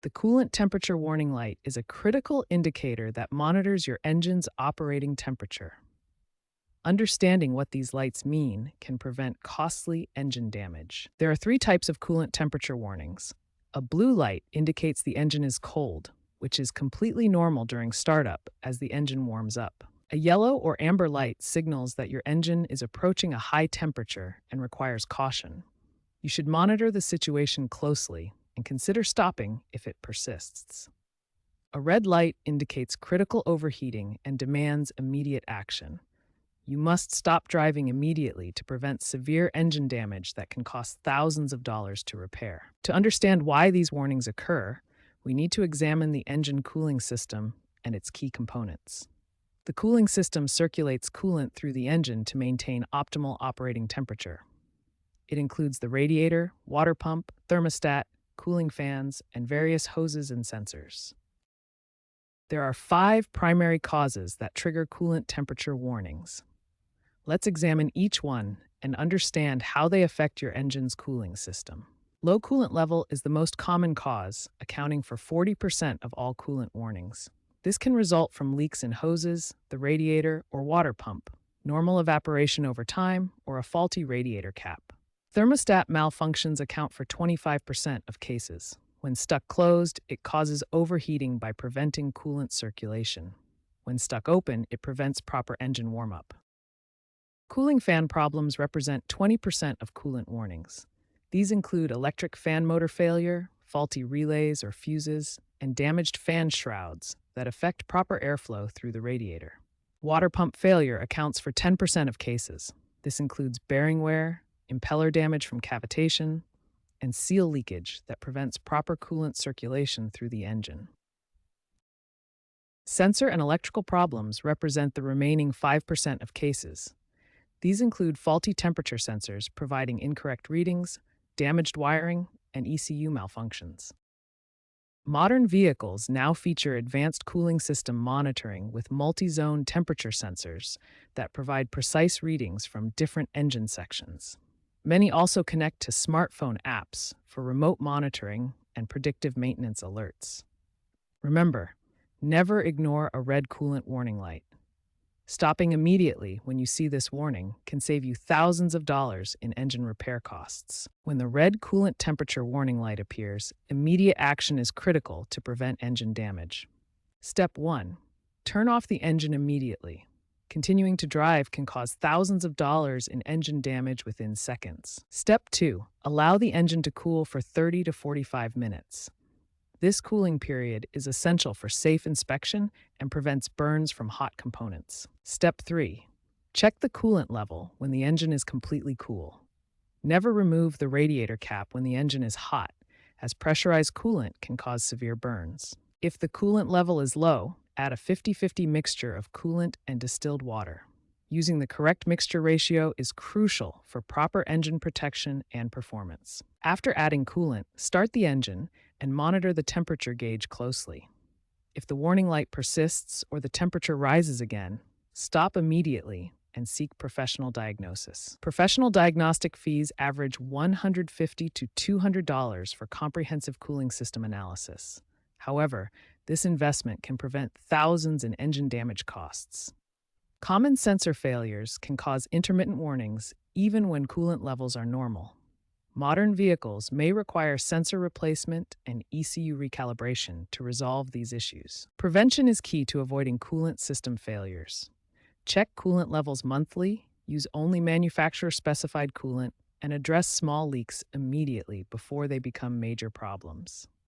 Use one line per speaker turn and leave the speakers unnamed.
The coolant temperature warning light is a critical indicator that monitors your engine's operating temperature. Understanding what these lights mean can prevent costly engine damage. There are three types of coolant temperature warnings. A blue light indicates the engine is cold, which is completely normal during startup as the engine warms up. A yellow or amber light signals that your engine is approaching a high temperature and requires caution. You should monitor the situation closely and consider stopping if it persists. A red light indicates critical overheating and demands immediate action. You must stop driving immediately to prevent severe engine damage that can cost thousands of dollars to repair. To understand why these warnings occur, we need to examine the engine cooling system and its key components. The cooling system circulates coolant through the engine to maintain optimal operating temperature. It includes the radiator, water pump, thermostat, cooling fans, and various hoses and sensors. There are 5 primary causes that trigger coolant temperature warnings. Let's examine each one and understand how they affect your engine's cooling system. Low coolant level is the most common cause, accounting for 40% of all coolant warnings. This can result from leaks in hoses, the radiator, or water pump, normal evaporation over time, or a faulty radiator cap. Thermostat malfunctions account for 25% of cases. When stuck closed, it causes overheating by preventing coolant circulation. When stuck open, it prevents proper engine warm-up. Cooling fan problems represent 20% of coolant warnings. These include electric fan motor failure, faulty relays or fuses, and damaged fan shrouds that affect proper airflow through the radiator. Water pump failure accounts for 10% of cases. This includes bearing wear, impeller damage from cavitation, and seal leakage that prevents proper coolant circulation through the engine. Sensor and electrical problems represent the remaining 5% of cases. These include faulty temperature sensors providing incorrect readings, damaged wiring, and ECU malfunctions. Modern vehicles now feature advanced cooling system monitoring with multi-zone temperature sensors that provide precise readings from different engine sections. Many also connect to smartphone apps for remote monitoring and predictive maintenance alerts. Remember, never ignore a red coolant warning light. Stopping immediately when you see this warning can save you thousands of dollars in engine repair costs. When the red coolant temperature warning light appears, immediate action is critical to prevent engine damage. Step 1. Turn off the engine immediately. Continuing to drive can cause thousands of dollars in engine damage within seconds. Step 2. Allow the engine to cool for 30 to 45 minutes. This cooling period is essential for safe inspection and prevents burns from hot components. Step 3. Check the coolant level when the engine is completely cool. Never remove the radiator cap when the engine is hot, as pressurized coolant can cause severe burns. If the coolant level is low, add a 50-50 mixture of coolant and distilled water. Using the correct mixture ratio is crucial for proper engine protection and performance. After adding coolant, start the engine and monitor the temperature gauge closely. If the warning light persists or the temperature rises again, stop immediately and seek professional diagnosis. Professional diagnostic fees average $150 to $200 for comprehensive cooling system analysis. However, this investment can prevent thousands in engine damage costs. Common sensor failures can cause intermittent warnings even when coolant levels are normal. Modern vehicles may require sensor replacement and ECU recalibration to resolve these issues. Prevention is key to avoiding coolant system failures. Check coolant levels monthly, use only manufacturer-specified coolant, and address small leaks immediately before they become major problems.